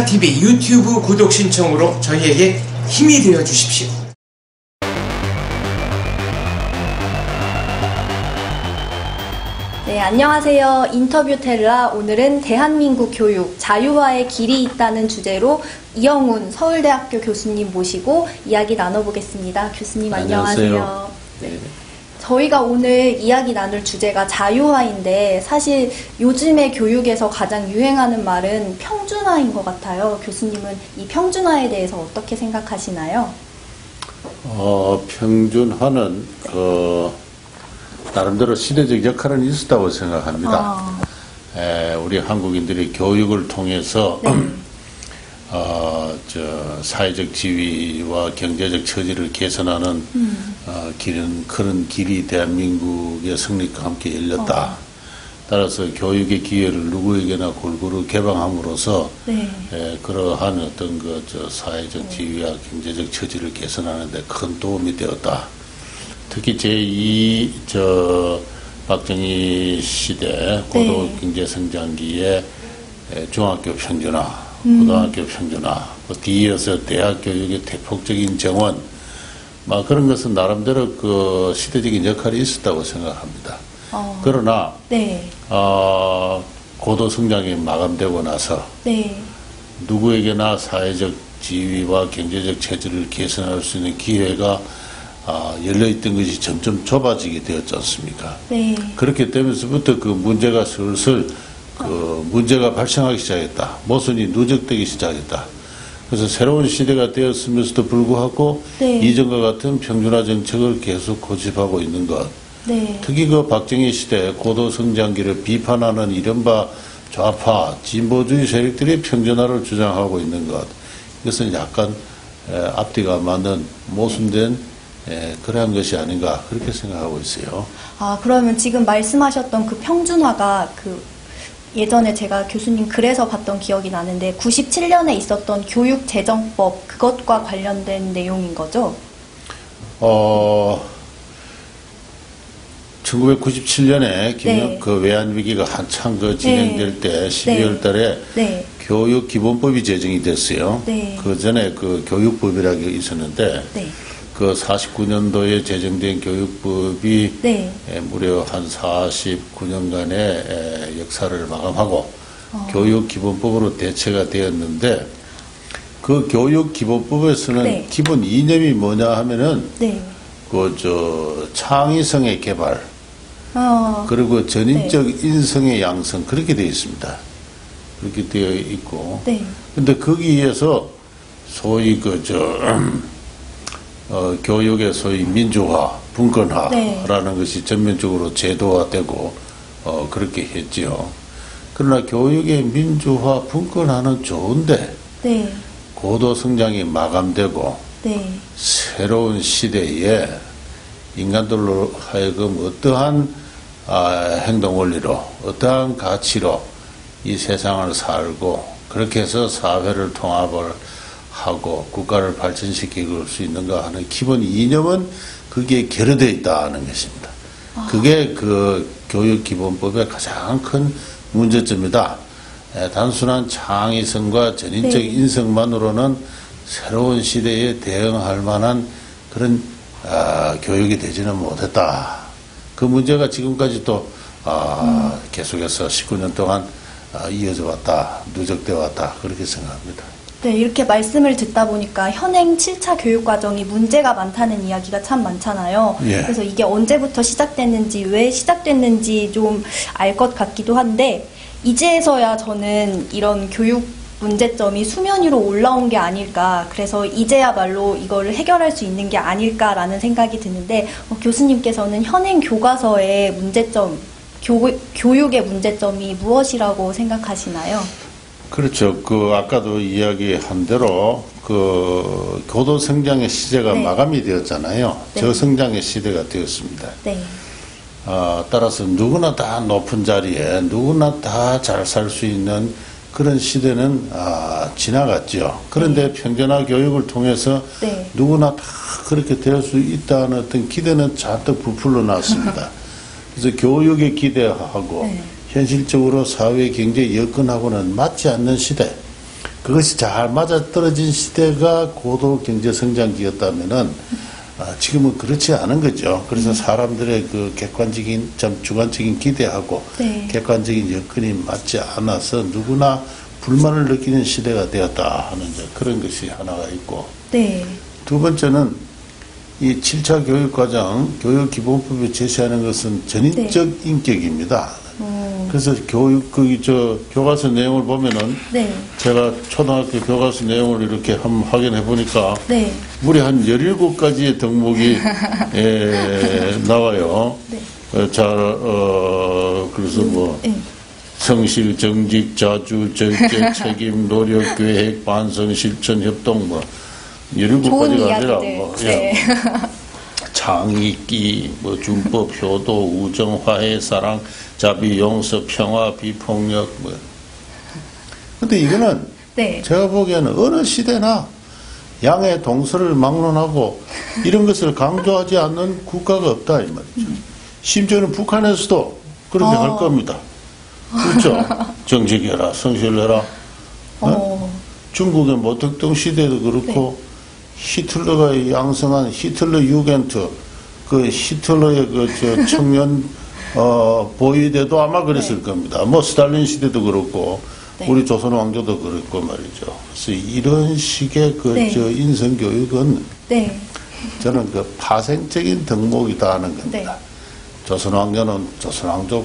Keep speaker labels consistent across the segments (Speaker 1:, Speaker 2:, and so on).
Speaker 1: 대한TV 유튜브 구독 신청으로 저희에게 힘이 되어 주십시오.
Speaker 2: 네, 안녕하세요. 인터뷰 텔라. 오늘은 대한민국 교육, 자유화의 길이 있다는 주제로 이영훈 서울대학교 교수님 모시고 이야기 나눠보겠습니다. 교수님 안녕하세요. 네. 저희가 오늘 이야기 나눌 주제가 자유화인데 사실 요즘의 교육에서 가장 유행하는 말은 평준화인 것 같아요. 교수님은 이 평준화에 대해서 어떻게 생각하시나요?
Speaker 3: 평준화는 나름대로 시대적 역할은 있었다고 생각합니다. 우리 한국인들이 교육을 통해서 네. 사회적 지위와 경제적 처지를 개선하는 그런 길이 대한민국의 성립과 함께 열렸다. 따라서 교육의 기회를 누구에게나 골고루 개방함으로써 네. 그러한 어떤 사회적 지위와 경제적 처지를 개선하는 데 큰 도움이 되었다. 특히 제2 박정희 시대 고도 경제 성장기에 중학교 평준화, 고등학교 평준화, 뒤이어서 대학 교육의 대폭적인 정원, 그런 것은 나름대로 그 시대적인 역할이 있었다고 생각합니다. 그러나 네. 고도 성장이 마감되고 나서 네. 누구에게나 사회적 지위와 경제적 체질을 개선할 수 있는 기회가 열려있던 것이 점점 좁아지게 되었지 않습니까? 네. 그렇게 되면서부터 그 문제가 슬슬 문제가 발생하기 시작했다. 모순이 누적되기 시작했다. 그래서 새로운 시대가 되었으면서도 불구하고 네. 이전과 같은 평준화 정책을 계속 고집하고 있는 것. 네. 특히 그 박정희 시대 고도 성장기를 비판하는 이른바 좌파 진보주의 세력들이 평준화를 주장하고 있는 것. 이것은 약간 앞뒤가 맞는 모순된 그러한 것이 아닌가 그렇게 생각하고 있어요.
Speaker 2: 그러면 지금 말씀하셨던 그 평준화가 예전에 제가 교수님 글에서 봤던 기억이 나는데 97년에 있었던 교육재정법 그것과 관련된 내용인 거죠?
Speaker 3: 1997년에
Speaker 2: 네.
Speaker 3: 그 외환위기가 한창 진행될 때 12월 달에
Speaker 2: 네.
Speaker 3: 교육기본법이 제정이 됐어요. 네. 그 전에 그 교육법이라는 게 있었는데 네. 그 49년도에 제정된 교육법이 네. 무려 한 49년간의 역사를 마감하고 교육기본법으로 대체가 되었는데 그 교육기본법에서는 네. 기본 이념이 뭐냐 하면은 네. 창의성의 개발 그리고 전인적 네. 인성의 양성 그렇게 되어 있습니다. 그렇게 되어 있고 근데 거기에서 소위 교육의 소위 민주화, 분권화라는 네. 것이 전면적으로 제도화되고 그렇게 했지요. 그러나 교육의 민주화, 분권화는 좋은데 네. 고도 성장이 마감되고 네. 새로운 시대에 인간들로 하여금 어떠한 행동 원리로 어떠한 가치로 이 세상을 살고 그렇게 해서 사회를 통합을 하고 국가를 발전시킬 수 있는가 하는 기본 이념은 거기에 결여되어 있다는 것입니다. 그게 그 교육기본법의 가장 큰 문제점이다. 단순한 창의성과 전인적 네. 인성만으로는 새로운 시대에 대응할 만한 그런 교육이 되지는 못했다. 그 문제가 지금까지 또 계속해서 19년 동안 이어져 왔다. 누적되어 왔다. 그렇게 생각합니다.
Speaker 2: 네, 이렇게 말씀을 듣다 보니까 현행 7차 교육과정이 문제가 많다는 이야기가 참 많잖아요. 예. 그래서 이게 언제부터 시작됐는지, 왜 시작됐는지 좀 알 것 같기도 한데 이제서야 저는 이런 교육 문제점이 수면 위로 올라온 게 아닐까, 그래서 이제야말로 이거를 해결할 수 있는 게 아닐까라는 생각이 드는데 교수님께서는 현행 교과서의 문제점, 교육의 문제점이 무엇이라고 생각하시나요?
Speaker 3: 그렇죠. 아까도 이야기한 대로 고도 성장의 시대가 네. 마감이 되었잖아요. 네. 저성장의 시대가 되었습니다. 네. 따라서 누구나 다 높은 자리에 누구나 다 잘 살 수 있는 그런 시대는 지나갔죠. 그런데 네. 평준화 교육을 통해서 네. 누구나 다 그렇게 될 수 있다는 어떤 기대는 잔뜩 부풀러 놨습니다. 그래서 교육에 기대하고 네. 현실적으로 사회 경제 여건하고는 맞지 않는 시대, 그것이 잘 맞아떨어진 시대가 고도 경제 성장기였다면은 지금은 그렇지 않은 거죠. 그래서 사람들의 그 객관적인, 참 주관적인 기대하고
Speaker 2: 네.
Speaker 3: 객관적인 여건이 맞지 않아서 누구나 불만을 느끼는 시대가 되었다 하는 그런 것이 하나가 있고,
Speaker 2: 네.
Speaker 3: 두 번째는 이 7차 교육과정, 교육기본법이 제시하는 것은 전인적 인격입니다. 그래서 교과서 내용을 보면은,
Speaker 2: 네.
Speaker 3: 제가 초등학교 교과서 내용을 이렇게 한번 확인해 보니까,
Speaker 2: 네.
Speaker 3: 무려 한 17가지의 덕목이 나와요.
Speaker 2: 네.
Speaker 3: 그래서 뭐,
Speaker 2: 네.
Speaker 3: 성실, 정직, 자주, 절제, 책임, 노력, 계획, 반성, 실천, 협동, 뭐, 17가지가 아니라, 뭐,
Speaker 2: 네.
Speaker 3: 창의기, 뭐, 준법, 효도, 우정, 화해, 사랑, 자비, 용서, 평화, 비폭력, 뭐. 근데 이거는,
Speaker 2: 네.
Speaker 3: 제가 보기에는 어느 시대나 양의 동서를 막론하고 이런 것을 강조하지 않는 국가가 없다, 이 말이죠. 심지어는 북한에서도 그렇게 할 겁니다. 그렇죠? 정직해라, 성실해라. 중국의 모택동 시대도 그렇고, 네. 히틀러가 양성한 히틀러 유겐트, 그 히틀러의 청년, 보위대도 아마 그랬을 네. 겁니다. 뭐, 스탈린 시대도 그렇고, 네. 우리 조선 왕조도 그렇고 말이죠. 그래서 이런 식의 네. 인성교육은, 네. 저는 그 파생적인 덕목이다 하는 겁니다. 네. 조선 왕조는 조선 왕조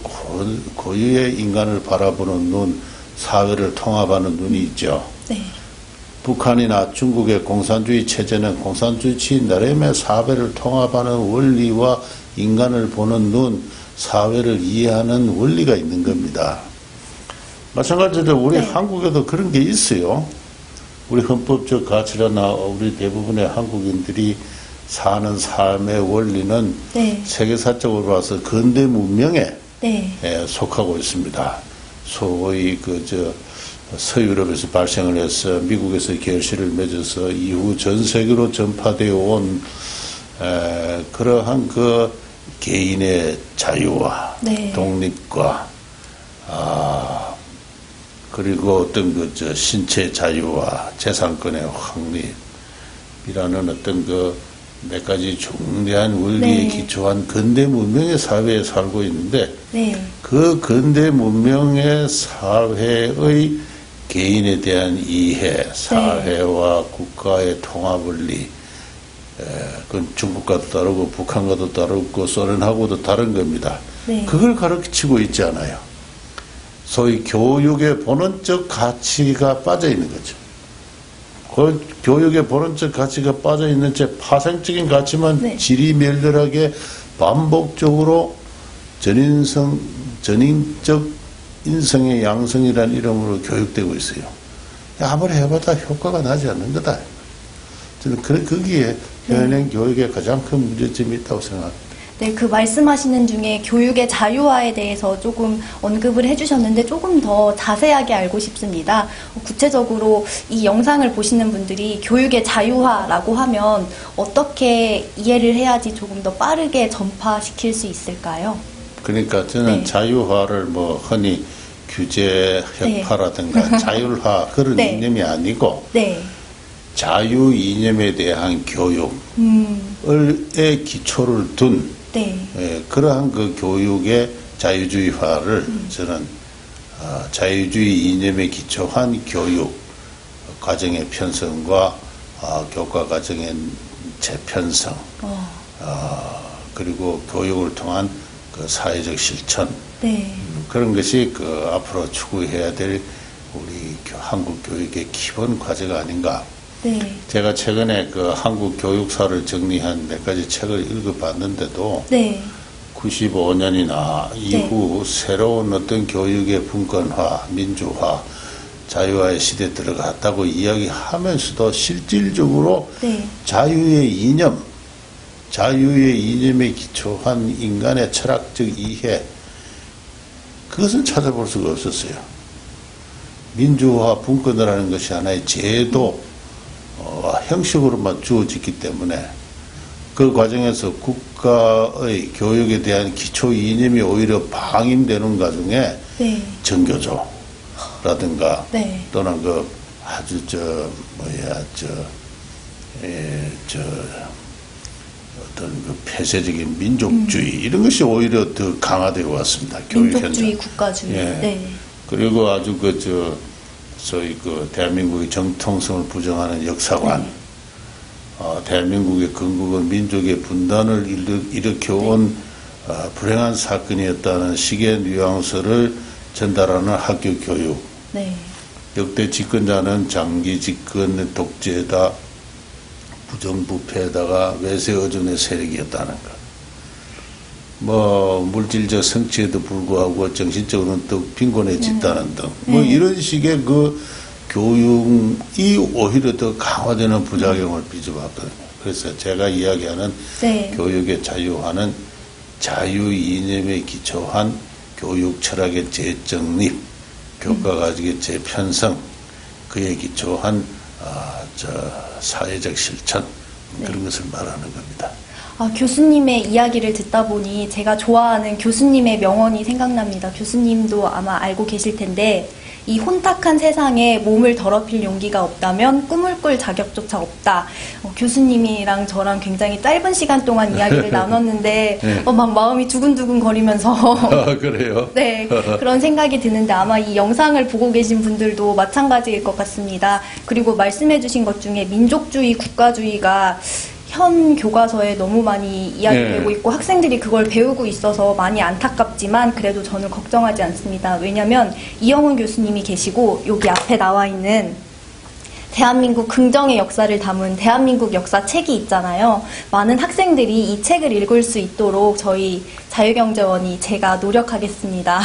Speaker 3: 고유의 인간을 바라보는 눈, 사회를 통합하는 눈이 있죠. 네. 북한이나 중국의 공산주의 체제는 공산주의 나름의 사회를 통합하는 원리와 인간을 보는 눈, 사회를 이해하는 원리가 있는 겁니다. 마찬가지로 우리 네. 한국에도 그런 게 있어요. 우리 헌법적 가치나 우리 대부분의 한국인들이 사는 삶의 원리는 네. 세계사적으로 봐서 근대 문명에 네. 속하고 있습니다. 소위 서유럽에서 발생을 해서 미국에서 결실을 맺어서 이후 전 세계로 전파되어 온 그러한 그 개인의 자유와 네. 독립과 그리고 어떤 신체 자유와 재산권의 확립이라는 어떤 몇 가지 중대한 원리에 네. 기초한 근대 문명의 사회에 살고 있는데 네. 그 근대 문명의 사회의 개인에 대한 이해, 사회와 네. 국가의 통합 원리, 그건 중국과도 다르고 북한과도 다르고 소련하고도 다른 겁니다. 네. 그걸 가르치고 있지 않아요. 소위 교육의 본원적 가치가 빠져 있는 거죠. 그 교육의 본원적 가치가 빠져 있는 채 파생적인 가치만 네. 지리멸렬하게 반복적으로 전인적 인성의 양성이라는 이름으로 교육되고 있어요. 아무리 해봐도 효과가 나지 않는 거다. 저는 거기에 현행 교육에 가장 큰 문제점이 있다고 생각합니다.
Speaker 2: 네, 그 말씀하시는 중에 교육의 자유화에 대해서 조금 언급을 해주셨는데 조금 더 자세하게 알고 싶습니다. 구체적으로 이 영상을 보시는 분들이 교육의 자유화라고 하면 어떻게 이해를 해야지 조금 더 빠르게 전파시킬 수 있을까요?
Speaker 3: 그러니까 저는 네. 자유화를 뭐 흔히 규제 혁파라든가 네. 자율화 그런 네. 이념이 아니고 네. 자유 이념에 대한 교육의 기초를 둔 네. 그러한 그 교육의 자유주의화를 저는 자유주의 이념에 기초한 교육 과정의 편성과 교과 과정의 재편성 그리고 교육을 통한 그 사회적 실천 네. 그런 것이 앞으로 추구해야 될 우리 한국 교육의 기본 과제가 아닌가. 네. 제가 최근에 한국 교육사를 정리한 몇 가지 책을 읽어봤는데도 네. 95년이나 이후 네. 새로운 어떤 교육의 분권화, 민주화, 자유화의 시대에 들어갔다고 이야기하면서도 실질적으로 네. 자유의 이념에 기초한 인간의 철학적 이해, 그것은 찾아볼 수가 없었어요. 민주화, 분권을 하는 것이 하나의 제도, 형식으로만 주어지기 때문에 그 과정에서 국가의 교육에 대한 기초 이념이 오히려 방임되는 과정에 네. 정교조라든가 네. 또는 아주 어떤 그 폐쇄적인 민족주의 이런 것이 오히려 더 강화되어 왔습니다. 교육
Speaker 2: 민족주의,
Speaker 3: 현장.
Speaker 2: 국가주의.
Speaker 3: 예.
Speaker 2: 네.
Speaker 3: 그리고 아주 소위 대한민국의 정통성을 부정하는 역사관, 대한민국의 건국은 민족의 분단을 일으켜온 불행한 사건이었다는 식의 뉘앙스를 전달하는 학교 교육.
Speaker 2: 네.
Speaker 3: 역대 집권자는 장기 집권 독재에다 부정부패에다가 외세 의존의 세력이었다는 것. 물질적 성취에도 불구하고 정신적으로는 또 빈곤해졌다는 등. 이런 식의 그 교육이 오히려 더 강화되는 부작용을 빚어봤거든요. 그래서 제가 이야기하는 교육의 자유화는 자유 이념에 기초한 교육 철학의 재정립, 교과 과정의 재편성, 그에 기초한 사회적 실천 그런 것을 말하는 겁니다.
Speaker 2: 교수님의 이야기를 듣다 보니 제가 좋아하는 교수님의 명언이 생각납니다. 교수님도 아마 알고 계실 텐데 이 혼탁한 세상에 몸을 더럽힐 용기가 없다면 꿈을 꿀 자격조차 없다. 교수님이랑 저랑 굉장히 짧은 시간 동안 이야기를 나눴는데
Speaker 3: 네.
Speaker 2: 막 마음이 두근두근 거리면서
Speaker 3: 그래요?
Speaker 2: 네, 그런 생각이 드는데 아마 이 영상을 보고 계신 분들도 마찬가지일 것 같습니다. 그리고 말씀해 주신 것 중에 민족주의, 국가주의가 현 교과서에 너무 많이 이야기되고 있고 학생들이 그걸 배우고 있어서 많이 안타깝지만 그래도 저는 걱정하지 않습니다. 왜냐하면 이영훈 교수님이 계시고 여기 앞에 나와 있는 대한민국 긍정의 역사를 담은 대한민국 역사 책이 있잖아요. 많은 학생들이 이 책을 읽을 수 있도록 저희 자유경제원이 제가 노력하겠습니다.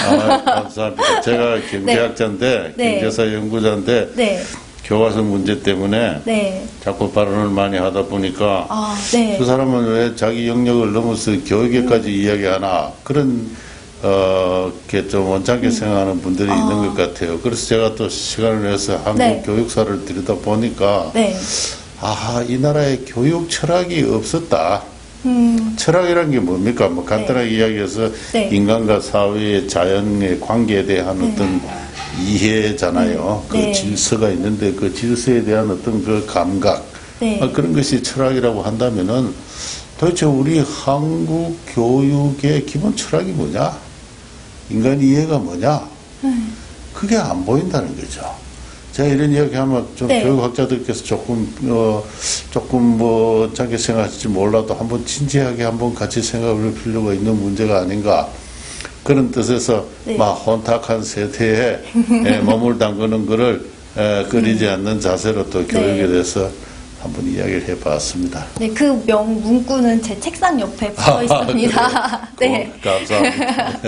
Speaker 3: 감사합니다. 제가 경제학자인데 경제사 연구자인데 교과서 문제 때문에 자꾸 발언을 많이 하다 보니까 그 사람은 왜 자기 영역을 넘어서 교육에까지 이야기하나 그런 게 좀 원창게 생각하는 분들이 있는 것 같아요. 그래서 제가 또 시간을 내서 한국 교육사를 들여다 보니까 이 나라에 교육 철학이 없었다. 철학이란 게 뭡니까? 간단하게 이야기해서 인간과 사회의 자연의 관계에 대한 어떤 이해잖아요. 그 질서가 있는데 그 질서에 대한 어떤 그 감각 그런 것이 철학이라고 한다면은 도대체 우리 한국 교육의 기본 철학이 뭐냐? 인간 이해가 뭐냐? 그게 안 보인다는 거죠. 제가 이런 이야기하면 좀 교육학자들께서 조금 짧게 생각할지 몰라도 한번 진지하게 한번 같이 생각을 할 필요가 있는 문제가 아닌가. 그런 뜻에서 막 혼탁한 세태에 몸을 담그는 것을 꺼리지 않는 자세로 또 교육에 대해서 한번 이야기를 해봤습니다.
Speaker 2: 네, 그 문구는 제 책상 옆에 붙어 있습니다. 네.
Speaker 3: 감사합니다.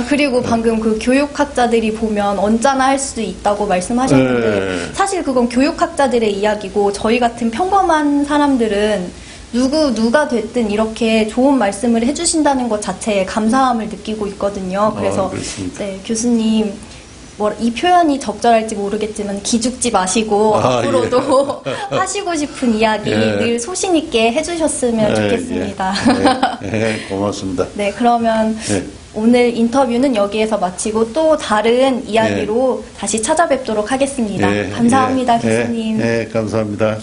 Speaker 2: 그리고 방금 그 교육학자들이 보면 언짢아 할 수도 있다고 말씀하셨는데 사실 그건 교육학자들의 이야기고 저희 같은 평범한 사람들은 누가 됐든 이렇게 좋은 말씀을 해주신다는 것 자체에 감사함을 느끼고 있거든요. 그래서 교수님 이 표현이 적절할지 모르겠지만 기죽지 마시고 앞으로도 하시고 싶은 이야기 늘 소신 있게 해주셨으면 좋겠습니다.
Speaker 3: 고맙습니다.
Speaker 2: 네, 그러면 오늘 인터뷰는 여기에서 마치고 또 다른 이야기로 다시 찾아뵙도록 하겠습니다. 감사합니다, 교수님.
Speaker 3: 감사합니다.